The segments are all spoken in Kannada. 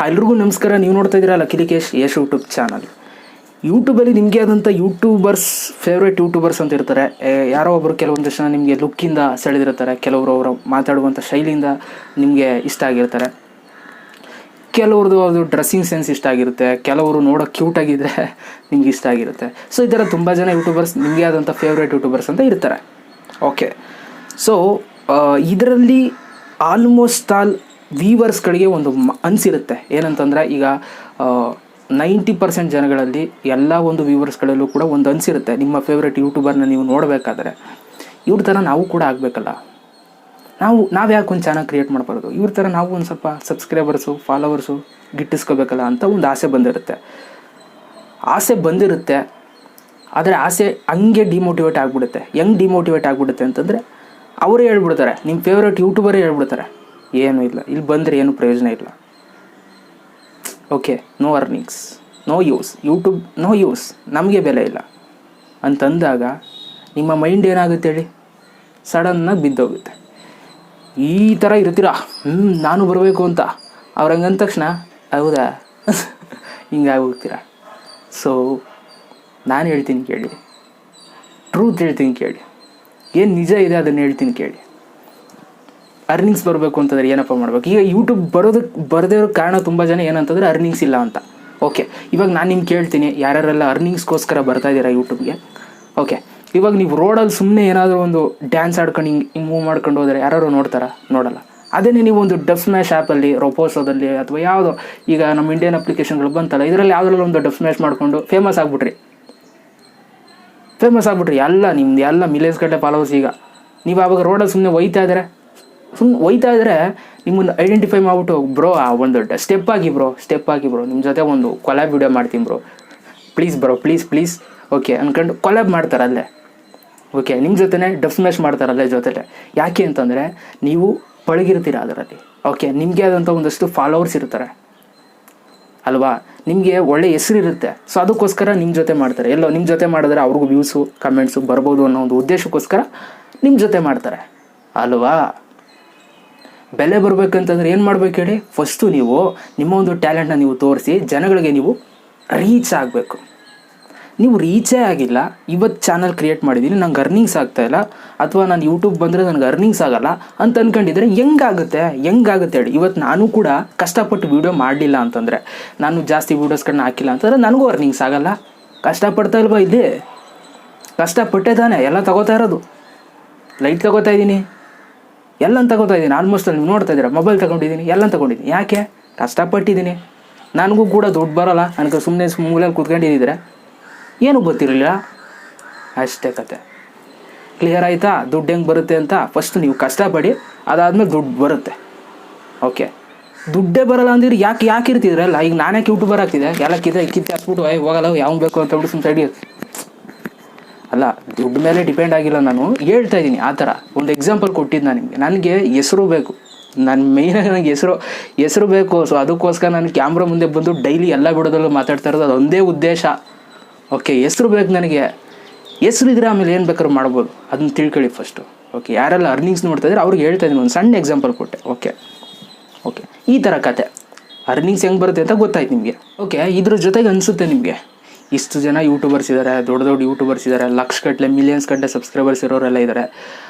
ಎಲ್ರಿಗೂ ನಮಸ್ಕಾರ. ನೀವು ನೋಡ್ತಾ ಇದ್ದೀರಾ ಲಕ್ಕೇಶ್ ಯಶ್ ಯೂಟ್ಯೂಬ್ ಚಾನಲ್. ಯೂಟ್ಯೂಬಲ್ಲಿ ನಿಮಗೆ ಆದಂಥ ಯೂಟ್ಯೂಬರ್ಸ್ ಫೇವ್ರೇಟ್ ಯೂಟ್ಯೂಬರ್ಸ್ ಅಂತ ಇರ್ತಾರೆ. ಯಾರೋ ಒಬ್ಬರು ಕೆಲವೊಂದಷ್ಟು ಜನ ನಿಮಗೆ ಲುಕ್ಕಿಂದ ಸೆಳೆದಿರ್ತಾರೆ, ಕೆಲವರು ಅವರು ಮಾತಾಡುವಂಥ ಶೈಲಿಯಿಂದ ನಿಮಗೆ ಇಷ್ಟ ಆಗಿರ್ತಾರೆ, ಕೆಲವ್ರದ್ದು ಅದು ಡ್ರೆಸ್ಸಿಂಗ್ ಸೆನ್ಸ್ ಇಷ್ಟ ಆಗಿರುತ್ತೆ, ಕೆಲವರು ನೋಡೋಕೆ ಕ್ಯೂಟಾಗಿದ್ದರೆ ನಿಮ್ಗೆ ಇಷ್ಟ ಆಗಿರುತ್ತೆ. ಸೊ ಈ ಥರ ತುಂಬ ಜನ ಯೂಟ್ಯೂಬರ್ಸ್ ನಿಮಗೆ ಆದಂಥ ಫೇವ್ರೇಟ್ ಯೂಟ್ಯೂಬರ್ಸ್ ಅಂತ ಇರ್ತಾರೆ. ಓಕೆ, ಸೊ ಇದರಲ್ಲಿ ಆಲ್ಮೋಸ್ಟ್ ಆಲ್ ವ್ಯೂವರ್ಸ್ಗಳಿಗೆ ಒಂದು ಅನಿಸಿರುತ್ತೆ ಏನಂತಂದರೆ, ಈಗ 90% ಜನಗಳಲ್ಲಿ ಎಲ್ಲ ಒಂದು ವ್ಯೂವರ್ಸ್ಗಳಲ್ಲೂ ಕೂಡ ಒಂದು ಅನಿಸಿರುತ್ತೆ, ನಿಮ್ಮ ಫೇವ್ರೇಟ್ ಯೂಟ್ಯೂಬರ್ನ ನೀವು ನೋಡಬೇಕಾದ್ರೆ ಇವ್ರ ಥರ ನಾವು ಕೂಡ ಆಗಬೇಕಲ್ಲ, ನಾವು ಯಾಕೆ ಒಂದು ಚಾನಲ್ ಕ್ರಿಯೇಟ್ ಮಾಡಬಾರ್ದು, ಇವ್ರ ಥರ ನಾವು ಒಂದು ಸ್ವಲ್ಪ ಸಬ್ಸ್ಕ್ರೈಬರ್ಸು ಫಾಲೋವರ್ಸು ಗಿಟ್ಟಿಸ್ಕೋಬೇಕಲ್ಲ ಅಂತ ಒಂದು ಆಸೆ ಬಂದಿರುತ್ತೆ. ಆದರೆ ಆಸೆ ಹಂಗೆ ಡಿಮೋಟಿವೇಟ್ ಆಗಿಬಿಡುತ್ತೆ. ಹೆಂಗೆ ಡಿಮೋಟಿವೇಟ್ ಆಗಿಬಿಡುತ್ತೆ ಅಂತಂದರೆ, ಅವರೇ ಹೇಳ್ಬಿಡ್ತಾರೆ, ನಿಮ್ಮ ಫೇವ್ರೇಟ್ ಯೂಟ್ಯೂಬರೇ ಹೇಳ್ಬಿಡ್ತಾರೆ, ಏನೂ ಇಲ್ಲ, ಇಲ್ಲಿ ಬಂದರೆ ಏನು ಪ್ರಯೋಜನ ಇಲ್ಲ, okay, no earnings, no use, YouTube no use, ನಮಗೆ ಬೆಲೆ ಇಲ್ಲ ಅಂತಂದಾಗ ನಿಮ್ಮ ಮೈಂಡ್ ಏನಾಗುತ್ತೆ ಹೇಳಿ, ಸಡನ್ನಾಗಿ ಬಿದ್ದೋಗುತ್ತೆ. ಈ ಥರ ಇರ್ತೀರಾ, ನಾನು ಬರಬೇಕು ಅಂತ ಅವ್ರು ಹಂಗಂದ ತಕ್ಷಣ ಹೌದಾ ಹಿಂಗಾಗೋಗ್ತೀರ. ಸೊ ನಾನು ಹೇಳ್ತೀನಿ ಕೇಳಿ, ಟ್ರೂತ್ ಹೇಳ್ತೀನಿ ಕೇಳಿ, ಏನು ನಿಜ ಇದೆ ಅದನ್ನು ಹೇಳ್ತೀನಿ ಕೇಳಿ. ಅರ್ನಿಂಗ್ಸ್ ಬರಬೇಕು ಅಂತಂದರೆ ಏನಪ್ಪ ಮಾಡಬೇಕು? ಈಗ ಯೂಟ್ಯೂಬ್ ಬರದೇ ಇರೋ ಕಾರಣ ತುಂಬ ಜನ ಏನಂತಂದರೆ ಅರ್ನಿಂಗ್ಸ್ ಇಲ್ಲ ಅಂತ. ಓಕೆ, ಇವಾಗ ನಾನು ನಿಮ್ಗೆ ಕೇಳ್ತೀನಿ, ಯಾರ್ಯಾರೆಲ್ಲ ಅರ್ನಿಂಗ್ಸ್ಗೋಸ್ಕರ ಬರ್ತಾ ಇದ್ದೀರಾ ಯೂಟ್ಯೂಬ್ಗೆ? ಓಕೆ, ಇವಾಗ ನೀವು ರೋಡಲ್ಲಿ ಸುಮ್ಮನೆ ಏನಾದರೂ ಒಂದು ಡ್ಯಾನ್ಸ್ ಆಡ್ಕೊಂಡು ಹಿಂಗೆ ಮೂವ್ ಮಾಡ್ಕೊಂಡು ಹೋದರೆ ಯಾರು ನೋಡ್ತಾರಾ? ನೋಡಲ್ಲ. ಅದೇ ನೀವು ಒಂದು ಡಬ್ ಸ್ಮ್ಯಾಶ್ ಆ್ಯಪಲ್ಲಿ, ರೊಪೋಸೋದಲ್ಲಿ ಅಥವಾ ಯಾವುದೋ ಈಗ ನಮ್ಮ ಇಂಡಿಯನ್ ಅಪ್ಲಿಕೇಶನ್ಗಳು ಬಂತಲ್ಲ, ಇದರಲ್ಲಿ ಯಾವುದ್ರಲ್ಲಿ ಒಂದು ಡಬ್ ಸ್ಮ್ಯಾಶ್ ಮಾಡಿಕೊಂಡು ಫೇಮಸ್ ಆಗಿಬಿಟ್ರಿ, ಎಲ್ಲ ನಿಮ್ದು ಎಲ್ಲ ಮಿಲಿಯನ್ಸ್ ಗಟ್ಟಲೆ ಫಾಲೋವರ್ಸ್. ಈಗ ನೀವು ಆವಾಗ ರೋಡಲ್ಲಿ ಸುಮ್ಮನೆ ಒಯ್ತಾ ಇದ್ರೆ ನಿಮ್ಮನ್ನು ಐಡೆಂಟಿಫೈ ಮಾಡಿಬಿಟ್ಟು, ಬ್ರೋ ಒಂದು ಸ್ಟೆಪ್ ಆಗಿ ಬ್ರೋ, ನಿಮ್ಮ ಜೊತೆ ಒಂದು ಕೊಲ್ಯಾಬ್ ವಿಡಿಯೋ ಮಾಡ್ತೀನಿ bro, please bro, please okay ಅಂದ್ಕೊಂಡು ಕೊಲ್ಯಾಬ್ ಮಾಡ್ತಾರೆ ಅಲ್ಲೇ. ಓಕೆ, ನಿಮ್ಮ ಜೊತೆನೇ ಡಬ್ ಸ್ಮ್ಯಾಶ್ ಮಾಡ್ತಾರಲ್ಲೇ ಜೊತೆಲೆ. ಯಾಕೆ ಅಂತಂದರೆ ನೀವು ಪಳಗಿರ್ತೀರ ಅದರಲ್ಲಿ. ಓಕೆ, ನಿಮಗೆ ಆದಂಥ ಒಂದಷ್ಟು ಫಾಲೋವರ್ಸ್ ಇರ್ತಾರೆ ಅಲ್ವಾ, ನಿಮಗೆ ಒಳ್ಳೆ ಹೆಸರು ಇರುತ್ತೆ. ಸೊ ಅದಕ್ಕೋಸ್ಕರ ನಿಮ್ಮ ಜೊತೆ ಮಾಡ್ತಾರೆ. ಎಲ್ಲೋ ನಿಮ್ಮ ಜೊತೆ ಮಾಡಿದ್ರೆ ಅವ್ರಿಗೂ ವ್ಯೂಸು ಕಮೆಂಟ್ಸು ಬರ್ಬೋದು ಅನ್ನೋ ಒಂದು ಉದ್ದೇಶಕ್ಕೋಸ್ಕರ ನಿಮ್ಮ ಜೊತೆ ಮಾಡ್ತಾರೆ ಅಲ್ವಾ. ಬೆಲೆ ಬರಬೇಕಂತಂದ್ರೆ ಏನು ಮಾಡ್ಬೇಕು ಹೇಳಿ? ಫಸ್ಟು ನೀವು ನಿಮ್ಮ ಒಂದು ಟ್ಯಾಲೆಂಟ್ನ ನೀವು ತೋರಿಸಿ ಜನಗಳಿಗೆ ನೀವು ರೀಚ್ ಆಗಬೇಕು. ನೀವು ರೀಚೇ ಆಗಿಲ್ಲ, ಇವತ್ತು ಚಾನಲ್ ಕ್ರಿಯೇಟ್ ಮಾಡಿದ್ದೀನಿ, ನಂಗೆ ಅರ್ನಿಂಗ್ಸ್ ಆಗ್ತಾಯಿಲ್ಲ, ಅಥವಾ ನಾನು ಯೂಟ್ಯೂಬ್ ಬಂದರೆ ನನಗೆ ಅರ್ನಿಂಗ್ಸ್ ಆಗಲ್ಲ ಅಂತ ಅಂದ್ಕೊಂಡಿದ್ರೆ ಹೆಂಗಾಗುತ್ತೆ ಹೇಳಿ? ಇವತ್ತು ನಾನು ಕೂಡ ಕಷ್ಟಪಟ್ಟು ವೀಡಿಯೋ ಮಾಡಲಿಲ್ಲ ಅಂತಂದರೆ, ನಾನು ಜಾಸ್ತಿ ವೀಡಿಯೋಸ್ಗಳನ್ನ ಹಾಕಿಲ್ಲ ಅಂತಂದರೆ ನನಗೂ ಅರ್ನಿಂಗ್ಸ್ ಆಗಲ್ಲ. ಕಷ್ಟಪಡ್ತಾ ಇಲ್ವಾ? ಇಲ್ಲಿ ಕಷ್ಟಪಟ್ಟೆ ತಾನೆ ಎಲ್ಲ ತಗೋತಾ ಇರೋದು. ಲೈಟ್ ತಗೋತಾ ಇದ್ದೀನಿ, ಎಲ್ಲನ ತಗೋತಾ ಇದ್ದೀನಿ, ಆಲ್ಮೋಸ್ಟ್ ಅಲ್ಲಿ ನೀವು ನೋಡ್ತಾ ಇದ್ದೀರಾ, ಮೊಬೈಲ್ ತೊಗೊಂಡಿದ್ದೀನಿ, ಎಲ್ಲನ ತೊಗೊಂಡಿದ್ದೀನಿ. ಯಾಕೆ? ಕಷ್ಟಪಟ್ಟಿದ್ದೀನಿ. ನನಗೂ ಕೂಡ ದುಡ್ಡು ಬರೋಲ್ಲ, ನನಗೆ ಸುಮ್ಮನೆ ಮೂಲೆಯಲ್ಲಿ ಕೂತ್ಕೊಂಡಿದ್ದಿದ್ರೆ ಏನೂ ಗೊತ್ತಿರಲಿಲ್ಲ, ಅಷ್ಟೇ ಕತೆ. ಕ್ಲಿಯರ್ ಆಯಿತಾ? ದುಡ್ಡು ಹೆಂಗೆ ಬರುತ್ತೆ ಅಂತ ಫಸ್ಟ್ ನೀವು ಕಷ್ಟಪಡಿ, ಅದಾದಮೇಲೆ ದುಡ್ಡು ಬರುತ್ತೆ. ಓಕೆ, ದುಡ್ಡೇ ಬರೋಲ್ಲ ಅಂದಿದ್ರೆ ಯಾಕೆ ಇರ್ತಿದ್ರಲ್ಲ? ಈಗ ನಾನೇ ಯೂಟ್ಯೂಬರ್ ಆಗ್ತಿದೆ, ಎಲ್ಲ ಕಿತ್ತೆ ಹಾಕ್ಬಿಟ್ಟು ಹೋಗಲ್ಲ, ಯಾವ ಬೇಕು ಅಂತ ಬಿಟ್ಟು ಸುಮ್ಮನೆ ಸೈಡ್ ಅಲ್ಲ, ದುಡ್ಡು ಮೇಲೆ ಡಿಪೆಂಡ್ ಆಗಿಲ್ಲ. ನಾನು ಹೇಳ್ತಾ ಇದ್ದೀನಿ ಆ ಥರ ಒಂದು ಎಕ್ಸಾಂಪಲ್ ಕೊಟ್ಟಿದ್ದು ನಾನು ನಿಮಗೆ. ನನಗೆ ಹೆಸರು ಬೇಕು, ಮೇಯ್ನಾಗಿ ನನಗೆ ಹೆಸರು ಬೇಕು. ಸೊ ಅದಕ್ಕೋಸ್ಕರ ನಾನು ಕ್ಯಾಮ್ರಾ ಮುಂದೆ ಬಂದು ಡೈಲಿ ಎಲ್ಲ ಬಿಡೋದಲ್ಲೂ ಮಾತಾಡ್ತಾ ಇರೋದು ಅದೊಂದೇ ಉದ್ದೇಶ. ಓಕೆ, ಹೆಸರು ಬೇಕು ನನಗೆ. ಹೆಸರು ಇದ್ರೆ ಆಮೇಲೆ ಏನು ಬೇಕಾದ್ರೂ ಮಾಡ್ಬೋದು, ಅದನ್ನ ತಿಳ್ಕೊಳ್ಳಿ ಫಸ್ಟು. ಓಕೆ, ಯಾರೆಲ್ಲ ಅರ್ನಿಂಗ್ಸ್ ನೋಡ್ತಾ ಇದ್ರೆ ಅವ್ರಿಗೆ ಹೇಳ್ತಾ ಇದ್ದೀನಿ, ಒಂದು ಸಣ್ಣ ಎಕ್ಸಾಂಪಲ್ ಕೊಟ್ಟೆ. ಓಕೆ, ಈ ಥರ ಕತೆ. ಅರ್ನಿಂಗ್ಸ್ ಹೆಂಗೆ ಬರುತ್ತೆ ಅಂತ ಗೊತ್ತಾಯ್ತು ನಿಮಗೆ. ಓಕೆ, ಇದ್ರ ಜೊತೆಗೆ ಅನಿಸುತ್ತೆ ನಿಮಗೆ, ಇಷ್ಟು ಜನ ಯೂಟ್ಯೂಬರ್ಸ್ ಇದ್ದಾರೆ, ದೊಡ್ಡ ಯೂಟ್ಯೂಬರ್ಸ್ ಇದ್ದಾರೆ, ಲಕ್ಷಗಟ್ಟಲೆ ಮಿಲಿಯನ್ಸ್ ಗಟ್ಟಲೆ ಸಬ್ಸ್ಕ್ರೈಬರ್ಸ್ ಇರೋರೆಲ್ಲ ಇದ್ದಾರೆ.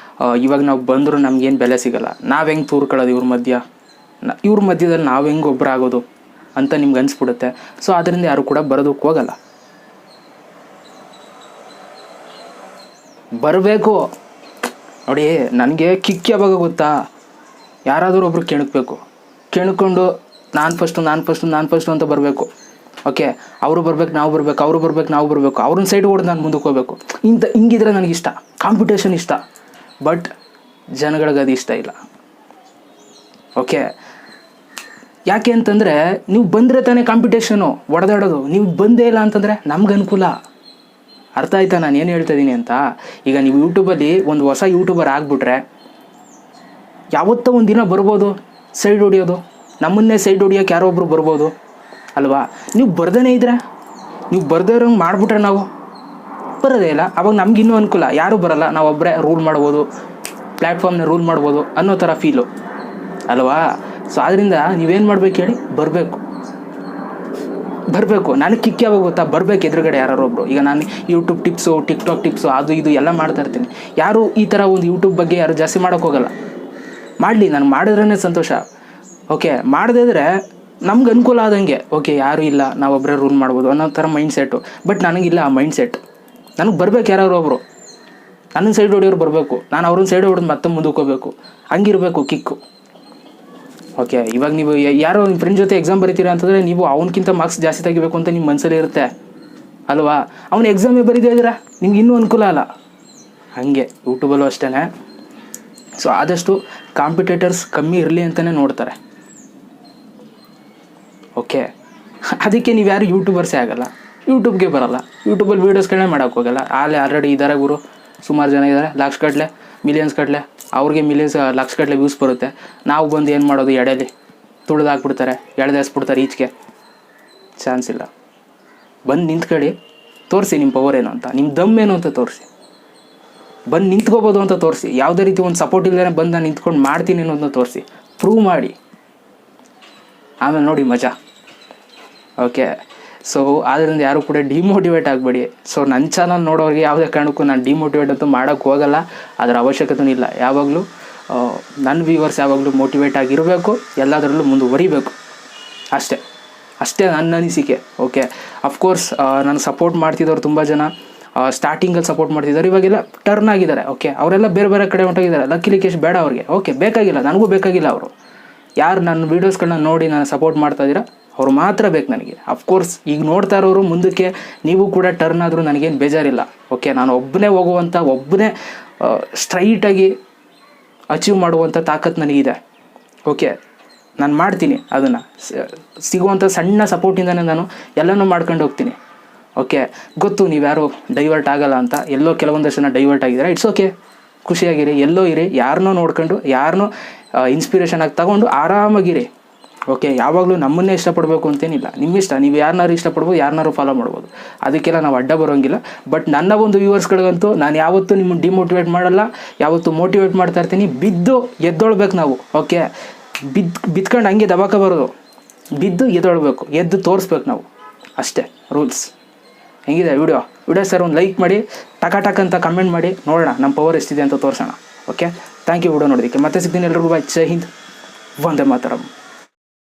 ಇವಾಗ ನಾವು ಬಂದರೂ ನಮಗೇನು ಬೆಲೆ ಸಿಗೋಲ್ಲ, ನಾವು ಹೆಂಗೆ ತೂರ್ಕೊಳ್ಳೋದು ಇವ್ರ ಮಧ್ಯದಲ್ಲಿ ನಾವು ಹೆಂಗೆ ಒಬ್ಬರು ಆಗೋದು ಅಂತ ನಿಮ್ಗೆ ಅನಿಸ್ಬಿಡುತ್ತೆ. ಸೊ ಅದರಿಂದ ಯಾರು ಕೂಡ ಬರೋದಕ್ಕೆ ಹೋಗಲ್ಲ. ಬರಬೇಕು ನೋಡಿ, ನನಗೆ ಕಿಕ್ ಯಾವಾಗ ಗೊತ್ತಾ? ಯಾರಾದರೂ ಒಬ್ರು ಕೆಣಕೊಂಡು ನಾನು ಫಸ್ಟು ಅಂತ ಬರಬೇಕು. ಓಕೆ, ಅವರು ಬರ್ಬೇಕು, ನಾವು ಬರಬೇಕು, ಅವ್ರನ್ನ ಸೈಡ್ ಹೊಡೆದು ನಾನು ಮುಂದಕ್ಕೆ ಹೋಗ್ಬೇಕು. ಹಿಂಗಿದ್ರೆ ನನಗಿಷ್ಟ, ಕಾಂಪಿಟೇಷನ್ ಇಷ್ಟ. ಬಟ್ ಜನಗಳಿಗೆ ಅದು ಇಷ್ಟ ಇಲ್ಲ. ಓಕೆ, ಯಾಕೆ ಅಂತಂದರೆ ನೀವು ಬಂದರೆ ತಾನೇ ಕಾಂಪಿಟೇಷನು ಹೊಡೆದಾಡೋದು. ನೀವು ಬಂದೇ ಇಲ್ಲ ಅಂತಂದರೆ ನಮ್ಗೆ ಅನುಕೂಲ. ಅರ್ಥ ಆಯ್ತಾ ನಾನು ಏನು ಹೇಳ್ತಾ ಇದ್ದೀನಿ ಅಂತ? ಈಗ ನೀವು ಯೂಟ್ಯೂಬಲ್ಲಿ ಒಂದು ಹೊಸ ಯೂಟ್ಯೂಬರ್ ಆಗಿಬಿಟ್ರೆ ಯಾವತ್ತೋ ಒಂದು ದಿನ ಬರ್ಬೋದು ಸೈಡ್ ಹೊಡಿಯೋದು, ನಮ್ಮನ್ನೇ ಸೈಡ್ ಹೊಡಿಯೋಕೆ ಯಾರೋ ಒಬ್ರು ಬರ್ಬೋದು ಅಲ್ವಾ. ನೀವು ಬರ್ದೇ ಇದ್ರೆ, ನೀವು ಬರ್ದೇ ಇರೋಂಗೆ ಮಾಡಿಬಿಟ್ರೆ ನಾವು ಬರೋದೇ ಇಲ್ಲ, ಅವಾಗ ನಮಗಿನ್ನೂ ಅನುಕೂಲ. ಯಾರೂ ಬರೋಲ್ಲ, ನಾವು ಒಬ್ಬರೇ ರೂಲ್ ಮಾಡ್ಬೋದು, ಪ್ಲ್ಯಾಟ್ಫಾರ್ಮ್ನ ರೂಲ್ ಮಾಡ್ಬೋದು ಅನ್ನೋ ಥರ ಫೀಲು ಅಲ್ವಾ. ಸೊ ಆದ್ದರಿಂದ ನೀವೇನು ಮಾಡ್ಬೇಕು ಹೇಳಿ, ಬರಬೇಕು. ಬರಬೇಕು. ನನಗೆ ಕಿಕ್ ಯಾವಾಗ ಗೊತ್ತಾ, ಬರಬೇಕು ಎದುರುಗಡೆ ಯಾರೋ ಒಬ್ಬರು. ಈಗ ನಾನು ಯೂಟ್ಯೂಬ್ ಟಿಪ್ಸು, ಟಿಕ್ಟಾಕ್ ಟಿಪ್ಸು, ಅದು ಇದು ಎಲ್ಲ ಮಾಡ್ತಾ ಇರ್ತೀನಿ. ಯಾರು ಈ ಥರ ಒಂದು ಯೂಟ್ಯೂಬ್ ಬಗ್ಗೆ ಯಾರು ಜಾಸ್ತಿ ಮಾಡೋಕ್ಕೆ ಹೋಗಲ್ಲ. ಮಾಡಲಿ, ನಾನು ಮಾಡಿದ್ರೇ ಸಂತೋಷ. ಓಕೆ, ಮಾಡದೇ ಇದ್ದರೆ ನಮ್ಗೆ ಅನುಕೂಲ ಆದಂಗೆ. ಓಕೆ, ಯಾರೂ ಇಲ್ಲ, ನಾವೊಬ್ಬರೇ ರೂಲ್ ಮಾಡ್ಬೋದು ಅನ್ನೋ ಥರ ಮೈಂಡ್ ಸೆಟ್ಟು. ಬಟ್ ನನಗಿಲ್ಲ ಆ ಮೈಂಡ್ ಸೆಟ್. ನನಗೆ ಬರಬೇಕು ಯಾರು ಒಬ್ಬರು, ನನ್ನ ಸೈಡ್ ಹೊಡಿಯೋರು ಬರಬೇಕು, ನಾನು ಅವ್ರನ್ನ ಸೈಡ್ ಹೊಡೆದು ಮತ್ತೆ ಮುಂದಕ್ಕೆ ಹೋಗ್ಬೇಕು. ಹಂಗಿರಬೇಕು ಕಿಕ್ಕು. ಓಕೆ, ಇವಾಗ ನೀವು ಯಾರೋ ನಿಮ್ಮ ಫ್ರೆಂಡ್ ಜೊತೆ ಎಕ್ಸಾಮ್ ಬರೀತೀರಾ ಅಂತಂದರೆ ನೀವು ಅವನಕ್ಕಿಂತ ಮಾರ್ಕ್ಸ್ ಜಾಸ್ತಿ ತೆಗಿಬೇಕು ಅಂತ ನಿಮ್ಮ ಮನಸ್ಸಲ್ಲಿ ಇರುತ್ತೆ ಅಲ್ವಾ. ಅವ್ನು ಎಕ್ಸಾಮೇ ಬರೀದೇ ಇದ್ದೀರಾ, ನಿಮ್ಗೆ ಇನ್ನೂ ಅನುಕೂಲ ಅಲ್ಲ. ಹಾಗೆ ಯೂಟ್ಯೂಬಲ್ಲೂ ಅಷ್ಟೇ. ಸೊ ಆದಷ್ಟು ಕಾಂಪಿಟೇಟರ್ಸ್ ಕಮ್ಮಿ ಇರಲಿ ಅಂತಲೇ ನೋಡ್ತಾರೆ. ಓಕೆ, ಅದಕ್ಕೆ ನೀವು ಯಾರು ಯೂಟ್ಯೂಬರ್ಸೇ ಆಗಲ್ಲ, ಯೂಟ್ಯೂಬ್ಗೆ ಬರೋಲ್ಲ, ಯೂಟ್ಯೂಬಲ್ಲಿ ವೀಡಿಯೋಸ್ಗಳನ್ನೇ ಮಾಡೋಕ್ಕೆ ಹೋಗಲ್ಲ. ಆಲ್ರೆಡಿ ಇದ್ದಾರೆ ಗುರು, ಸುಮಾರು ಜನ ಇದ್ದಾರೆ, ಲಾಕ್ಸ್ ಗಟ್ಟಲೆ, ಮಿಲಿಯನ್ಸ್ ಗಟ್ಟಲೆ. ಅವ್ರಿಗೆ ಮಿಲಿಯನ್ಸ್ ಲಕ್ಷ ಗಟ್ಟಲೆ ವ್ಯೂಸ್ ಬರುತ್ತೆ. ನಾವು ಬಂದು ಏನು ಮಾಡೋದು, ಎಡೆಲಿ ತುಳಿದು ಹಾಕ್ಬಿಡ್ತಾರೆ, ಎಳೆದೇಸ್ಬಿಡ್ತಾರೆ ಈಚೆಗೆ. ಚಾನ್ಸ್ ಇಲ್ಲ. ಬಂದು ನಿಂತ್ಕೊಳ್ಳಿ, ತೋರಿಸಿ ನಿಮ್ಮ ಪವರ್ ಏನು ಅಂತ, ನಿಮ್ಮ ದಮ್ ಏನು ಅಂತ ತೋರಿಸಿ. ಬಂದು ನಿಂತ್ಕೋಬೋದು ಅಂತ ತೋರಿಸಿ. ಯಾವುದೇ ರೀತಿ ಒಂದು ಸಪೋರ್ಟ್ ಇಲ್ಲದೇ ಬಂದು ನಾನು ನಿಂತ್ಕೊಂಡು ಮಾಡ್ತೀನಿ ಅನ್ನೋದನ್ನ ತೋರಿಸಿ, ಪ್ರೂವ್ ಮಾಡಿ, ಆಮೇಲೆ ನೋಡಿ ಮಜಾ. ಓಕೆ, ಸೊ ಆದ್ದರಿಂದ ಯಾರು ಕೂಡ ಡಿಮೋಟಿವೇಟ್ ಆಗಬೇಡಿ. ಸೊ ನನ್ನ ಚಾನಲ್ ನೋಡೋರಿಗೆ ಯಾವುದೇ ಕಾರಣಕ್ಕೂ ನಾನು ಡಿಮೋಟಿವೇಟ್ ಅಂತೂ ಮಾಡೋಕ್ಕೆ ಹೋಗಲ್ಲ, ಅದರ ಅವಶ್ಯಕತೆಯೂ ಇಲ್ಲ. ಯಾವಾಗಲೂ ನನ್ನ ವ್ಯೂವರ್ಸ್ ಯಾವಾಗಲೂ ಮೋಟಿವೇಟ್ ಆಗಿರಬೇಕು, ಎಲ್ಲದರಲ್ಲೂ ಮುಂದುವರಿಬೇಕು, ಅಷ್ಟೇ ನನ್ನ ಅನಿಸಿಕೆ. ಓಕೆ, ಅಫ್ಕೋರ್ಸ್ ನಾನು ಸಪೋರ್ಟ್ ಮಾಡ್ತಿದ್ದವ್ರು ತುಂಬ ಜನ ಸ್ಟಾರ್ಟಿಂಗಲ್ಲಿ ಸಪೋರ್ಟ್ ಮಾಡ್ತಿದ್ದಾರೆ, ಇವಾಗೆಲ್ಲ ಟರ್ನ್ ಆಗಿದ್ದಾರೆ. ಓಕೆ, ಅವರೆಲ್ಲ ಬೇರೆ ಬೇರೆ ಕಡೆ ಹೊಂಟೋಗಿದ್ದಾರೆ. ಲಕ್ಕೇಶ್ ಬೇಡ ಅವ್ರಿಗೆ. ಓಕೆ, ಬೇಕಾಗಿಲ್ಲ, ನನಗೂ ಬೇಕಾಗಿಲ್ಲ. ಅವರು ಯಾರು ನನ್ನ ವೀಡಿಯೋಸ್ಗಳನ್ನ ನೋಡಿ ನಾನು ಸಪೋರ್ಟ್ ಮಾಡ್ತಾಯಿದ್ದೀರಾ ಅವ್ರು ಮಾತ್ರ ಬೇಕು ನನಗೆ. ಅಫ್ಕೋರ್ಸ್ ಈಗ ನೋಡ್ತಾ ಇರೋರು ಮುಂದಕ್ಕೆ ನೀವು ಕೂಡ ಟರ್ನ್ ಆದರೂ ನನಗೇನು ಬೇಜಾರಿಲ್ಲ. ಓಕೆ, ನಾನು ಒಬ್ಬನೇ ಹೋಗುವಂಥ, ಒಬ್ಬನೇ ಸ್ಟ್ರೈಟಾಗಿ ಅಚೀವ್ ಮಾಡುವಂಥ ತಾಕತ್ತು ನನಗಿದೆ. ಓಕೆ, ನಾನು ಮಾಡ್ತೀನಿ. ಅದನ್ನು ಸಿಗುವಂಥ ಸಣ್ಣ ಸಪೋರ್ಟಿಂದನೇ ನಾನು ಎಲ್ಲನೂ ಮಾಡ್ಕೊಂಡು ಹೋಗ್ತೀನಿ. ಓಕೆ, ಗೊತ್ತು ನೀವ್ಯಾರು ಡೈವರ್ಟ್ ಆಗಲ್ಲ ಅಂತ. ಎಲ್ಲೋ ಕೆಲವೊಂದಷ್ಟು ಜನ ಡೈವರ್ಟ್ ಆಗಿದ್ದಾರೆ. ಇಟ್ಸ್ ಓಕೆ, ಖುಷಿಯಾಗಿರಿ, ಎಲ್ಲೋ ಇರಿ, ಯಾರನ್ನೋ ನೋಡ್ಕೊಂಡು, ಯಾರನ್ನೋ ಇನ್ಸ್ಪಿರೇಷನ್ ಆಗಿ ತಗೊಂಡು ಆರಾಮಾಗಿರಿ. ಓಕೆ, ಯಾವಾಗಲೂ ನಮ್ಮನ್ನೇ ಇಷ್ಟಪಡಬೇಕು ಅಂತೇನಿಲ್ಲ, ನಿಮ್ಮ ಇಷ್ಟ. ನೀವು ಯಾರನ್ನಾರು ಇಷ್ಟಪಡ್ಬೋದು, ಯಾರನ್ನಾರು ಫಾಲೋ ಮಾಡ್ಬೋದು, ಅದಕ್ಕೆಲ್ಲ ನಾವು ಅಡ್ಡ ಬರೋಂಗಿಲ್ಲ. ಬಟ್ ನನ್ನ ಒಂದು ವ್ಯೂವರ್ಸ್ಗಳಿಗಂತೂ ನಾನು ಯಾವತ್ತೂ ನಿಮ್ಮನ್ನು ಡಿಮೋಟಿವೇಟ್ ಮಾಡಲ್ಲ, ಯಾವತ್ತೂ ಮೋಟಿವೇಟ್ ಮಾಡ್ತಾ ಇರ್ತೀನಿ. ಬಿದ್ದು ಎದ್ದೊಳ್ಬೇಕು ನಾವು. ಓಕೆ, ಬಿದ್ಕೊಂಡು ಹಂಗೆ ದಬಾಕ ಬರೋದು, ಬಿದ್ದು ಎದ್ದೊಳ್ಬೇಕು, ಎದ್ದು ತೋರಿಸ್ಬೇಕು ನಾವು, ಅಷ್ಟೇ ರೂಲ್ಸ್. ಹೆಂಗಿದೆ ವಿಡಿಯೋ ಸರ್? ಒಂದು ಲೈಕ್ ಮಾಡಿ, ಟಕ್ ಅಂತ ಕಮೆಂಟ್ ಮಾಡಿ, ನೋಡೋಣ ನಮ್ಮ ಪವರ್ ಎಷ್ಟಿದೆ ಅಂತ ತೋರಿಸೋಣ. ಓಕೆ, ಥ್ಯಾಂಕ್ ಯು ವಿಡಿಯೋ ನೋಡೋದಕ್ಕೆ. ಮತ್ತೆ ಸಿಗ್ತೀನಿ. ಎಲ್ರಿಗೂ ಬಾಯ್, ಜೈ ಹಿಂದ್, ವಂದೇ ಮಾತರಂ.